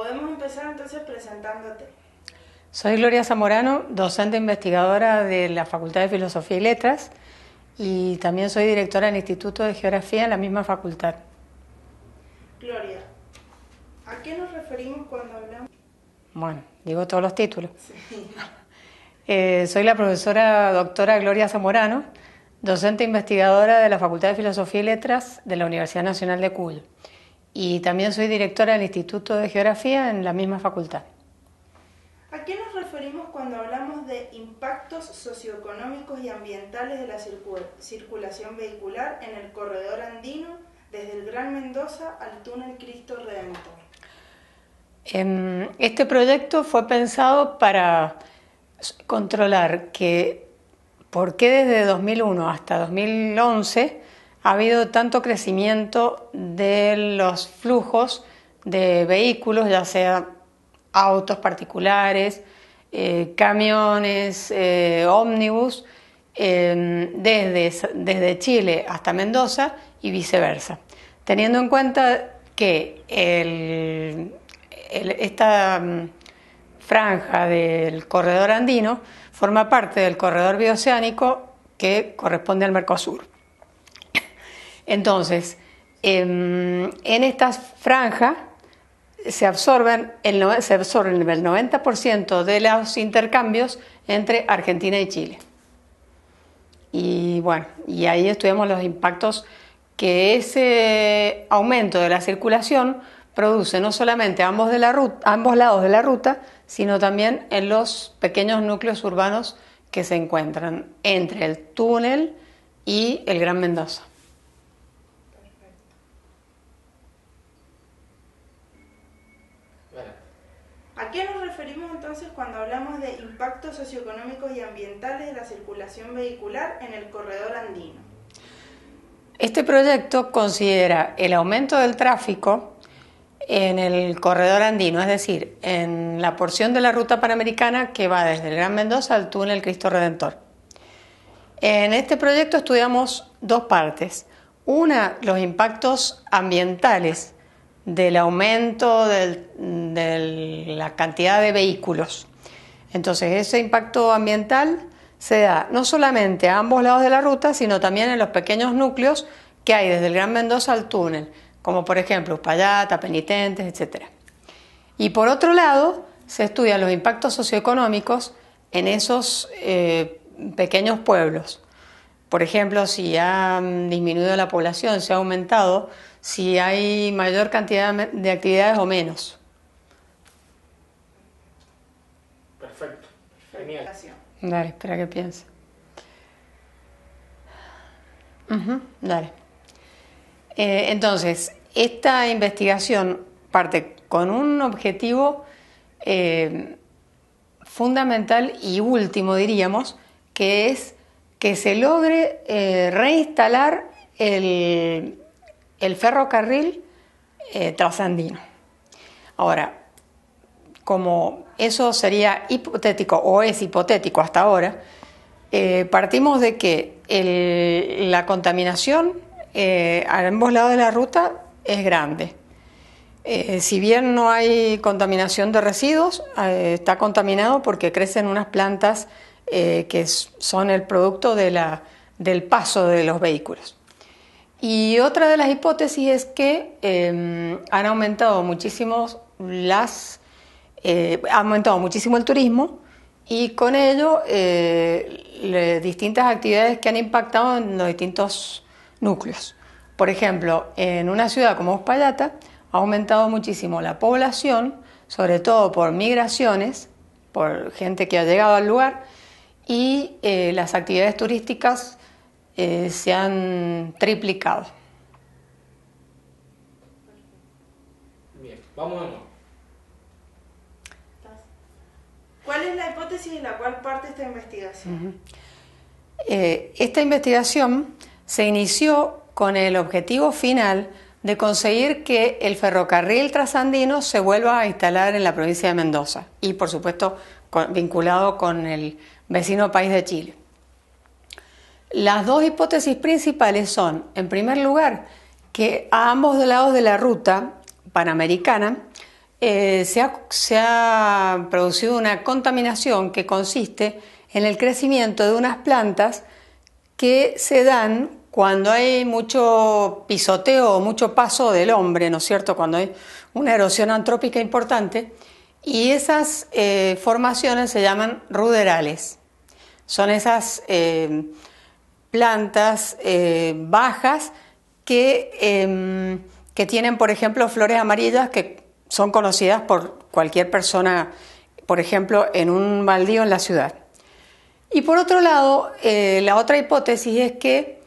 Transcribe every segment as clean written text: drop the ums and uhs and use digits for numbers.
Podemos empezar entonces presentándote. Soy Gloria Zamorano, docente investigadora de la Facultad de Filosofía y Letras y también soy directora del Instituto de Geografía en la misma facultad. Gloria, ¿a qué nos referimos cuando hablamos? Bueno, digo todos los títulos. Sí. Soy la profesora doctora Gloria Zamorano, docente investigadora de la Facultad de Filosofía y Letras de la Universidad Nacional de Cuyo. Y también soy directora del Instituto de Geografía en la misma facultad. ¿A qué nos referimos cuando hablamos de impactos socioeconómicos y ambientales de la circulación vehicular en el corredor andino desde el Gran Mendoza al túnel Cristo Redentor? Este proyecto fue pensado para controlar por qué desde 2001 hasta 2011 ha habido tanto crecimiento de los flujos de vehículos, ya sea autos particulares, camiones, ómnibus, desde Chile hasta Mendoza y viceversa, teniendo en cuenta que esta franja del corredor andino forma parte del corredor bioceánico que corresponde al Mercosur. Entonces, en esta franja se absorben el 90% de los intercambios entre Argentina y Chile. Y bueno, y ahí estudiamos los impactos que ese aumento de la circulación produce no solamente a ambos lados de la ruta, sino también en los pequeños núcleos urbanos que se encuentran entre el túnel y el Gran Mendoza. ¿A qué nos referimos entonces cuando hablamos de impactos socioeconómicos y ambientales de la circulación vehicular en el corredor andino? Este proyecto considera el aumento del tráfico en el corredor andino, es decir, en la porción de la ruta panamericana que va desde el Gran Mendoza al túnel Cristo Redentor. En este proyecto estudiamos dos partes. Una, los impactos ambientales del aumento de la cantidad de vehículos. Entonces, ese impacto ambiental se da no solamente a ambos lados de la ruta, sino también en los pequeños núcleos que hay desde el Gran Mendoza al túnel, como por ejemplo Uspallata, Penitentes, etc. Y por otro lado, se estudian los impactos socioeconómicos en esos pequeños pueblos. Por ejemplo, si ha disminuido la población, si ha aumentado, si hay mayor cantidad de actividades o menos. Perfecto, genial. Dale, espera que piense. Dale. Entonces, esta investigación parte con un objetivo fundamental y último, diríamos, que es que se logre reinstalar el ferrocarril trasandino. Ahora, como eso sería hipotético o es hipotético hasta ahora, partimos de que la contaminación a ambos lados de la ruta es grande. Si bien no hay contaminación de residuos, está contaminado porque crecen unas plantas que son el producto del paso de los vehículos. Y otra de las hipótesis es que han aumentado muchísimo ha aumentado muchísimo el turismo y con ello distintas actividades que han impactado en los distintos núcleos. Por ejemplo, en una ciudad como Uspallata ha aumentado muchísimo la población, sobre todo por migraciones, por gente que ha llegado al lugar, y las actividades turísticas se han triplicado. Bien, vamos de nuevo. ¿Cuál es la hipótesis de la cual parte esta investigación? Esta investigación se inició con el objetivo final de conseguir que el ferrocarril trasandino se vuelva a instalar en la provincia de Mendoza y, por supuesto, vinculado con el vecino país de Chile. Las dos hipótesis principales son, en primer lugar, que a ambos lados de la ruta panamericana se ha producido una contaminación que consiste en el crecimiento de unas plantas que se dan cuando hay mucho pisoteo o mucho paso del hombre, ¿no es cierto?, cuando hay una erosión antrópica importante, y esas formaciones se llaman ruderales. Son esas plantas bajas que tienen, por ejemplo, flores amarillas que son conocidas por cualquier persona, por ejemplo, en un baldío en la ciudad. Y por otro lado, la otra hipótesis es que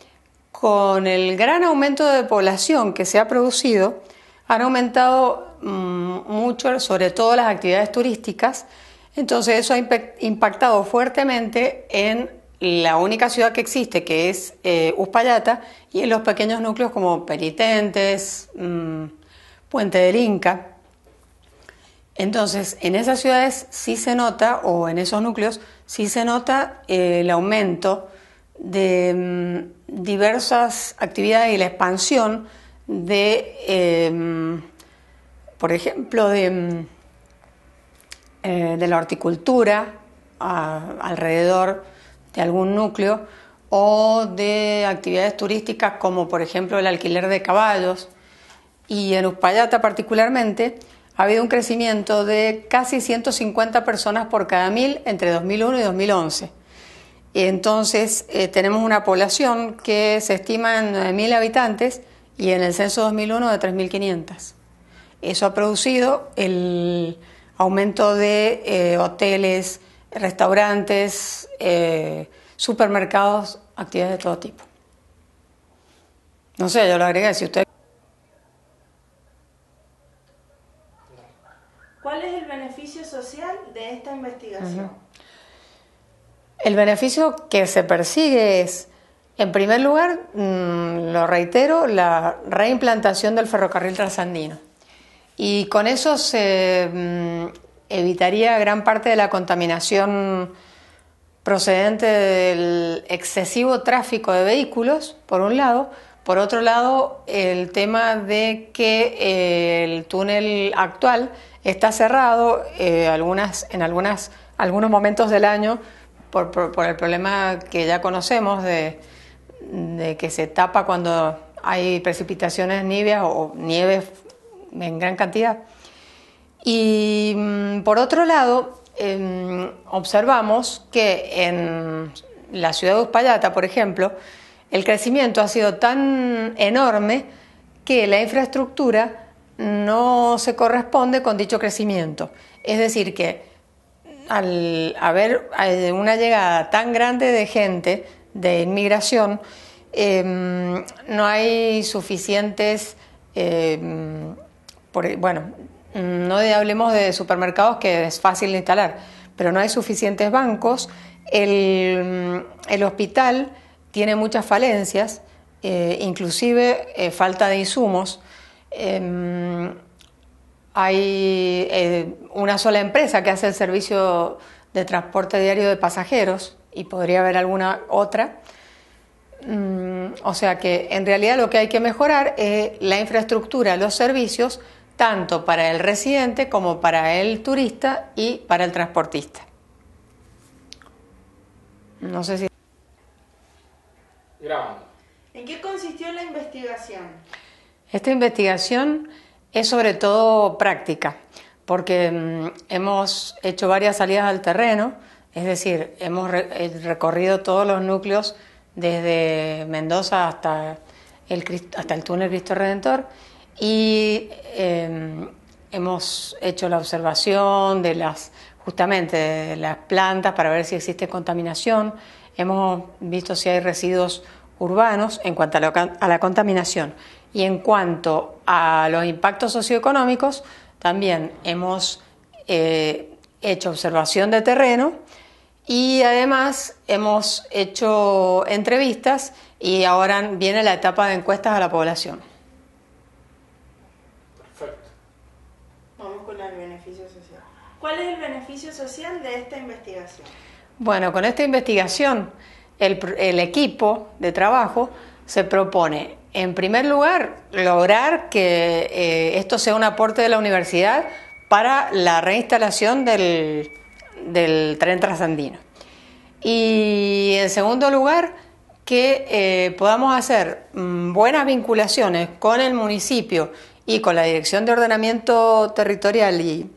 con el gran aumento de población que se ha producido, han aumentado mucho, sobre todo las actividades turísticas. Entonces eso ha impactado fuertemente en la única ciudad que existe, que es Uspallata, y en los pequeños núcleos como Penitentes, Puente del Inca. Entonces, en esas ciudades sí se nota, o en esos núcleos, sí se nota el aumento de diversas actividades y la expansión de, por ejemplo, de la horticultura alrededor de algún núcleo, o de actividades turísticas como, por ejemplo, el alquiler de caballos. Y en Uspallata particularmente ha habido un crecimiento de casi 150 personas por cada 1000 entre 2001 y 2011. Entonces tenemos una población que se estima en 9.000 habitantes y en el censo 2001 de 3.500. Eso ha producido el aumento de hoteles, restaurantes, supermercados, actividades de todo tipo. No sé, yo lo agregué, si usted... ¿Cuál es el beneficio social de esta investigación? El beneficio que se persigue es, en primer lugar, lo reitero, la reimplantación del ferrocarril trasandino. Y con eso se evitaría gran parte de la contaminación procedente del excesivo tráfico de vehículos, por un lado. Por otro lado, el tema de que el túnel actual está cerrado en algunos momentos del año por el problema que ya conocemos de que se tapa cuando hay precipitaciones níveas o nieve en gran cantidad. Y por otro lado, observamos que en la ciudad de Uspallata, por ejemplo, el crecimiento ha sido tan enorme que la infraestructura no se corresponde con dicho crecimiento. Es decir, que al haber una llegada tan grande de gente, de inmigración, no hay suficientes, no hablemos de supermercados, que es fácil de instalar, pero no hay suficientes bancos. El hospital tiene muchas falencias, inclusive falta de insumos. Hay una sola empresa que hace el servicio de transporte diario de pasajeros y podría haber alguna otra. O sea que en realidad lo que hay que mejorar es la infraestructura, los servicios, tanto para el residente como para el turista y para el transportista. No sé si... Grabando. ¿En qué consistió la investigación? Esta investigación es sobre todo práctica, porque hemos hecho varias salidas al terreno, es decir, hemos recorrido todos los núcleos desde Mendoza hasta el túnel Cristo Redentor, y hemos hecho la observación justamente de las plantas para ver si existe contaminación. Hemos visto si hay residuos urbanos en cuanto a la contaminación. Y en cuanto a los impactos socioeconómicos, también hemos hecho observación de terreno y además hemos hecho entrevistas, y ahora viene la etapa de encuestas a la población. Perfecto. Vamos con el beneficio social. ¿Cuál es el beneficio social de esta investigación? Bueno, con esta investigación el equipo de trabajo se propone, en primer lugar, lograr que esto sea un aporte de la universidad para la reinstalación del tren trasandino. Y en segundo lugar, que podamos hacer buenas vinculaciones con el municipio y con la Dirección de Ordenamiento Territorial y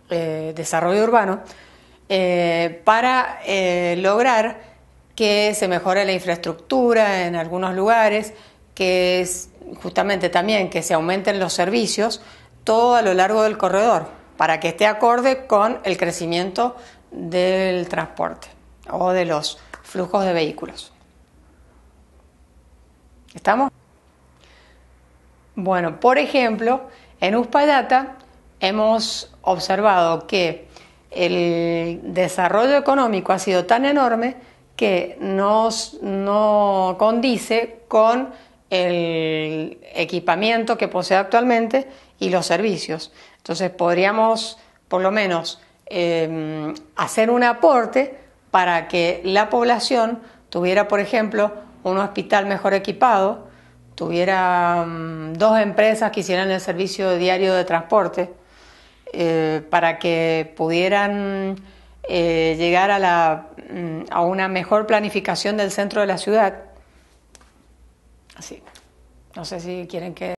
Desarrollo Urbano para lograr que se mejore la infraestructura en algunos lugares, que es justamente también que se aumenten los servicios todo a lo largo del corredor, para que esté acorde con el crecimiento del transporte o de los flujos de vehículos. ¿Estamos? Bueno, por ejemplo, en Uspallata hemos observado que el desarrollo económico ha sido tan enorme que no condice con el equipamiento que posee actualmente y los servicios. Entonces podríamos, por lo menos, hacer un aporte para que la población tuviera, por ejemplo, un hospital mejor equipado, tuviera 2 empresas que hicieran el servicio diario de transporte, para que pudieran llegar a una mejor planificación del centro de la ciudad. Así. No sé si quieren que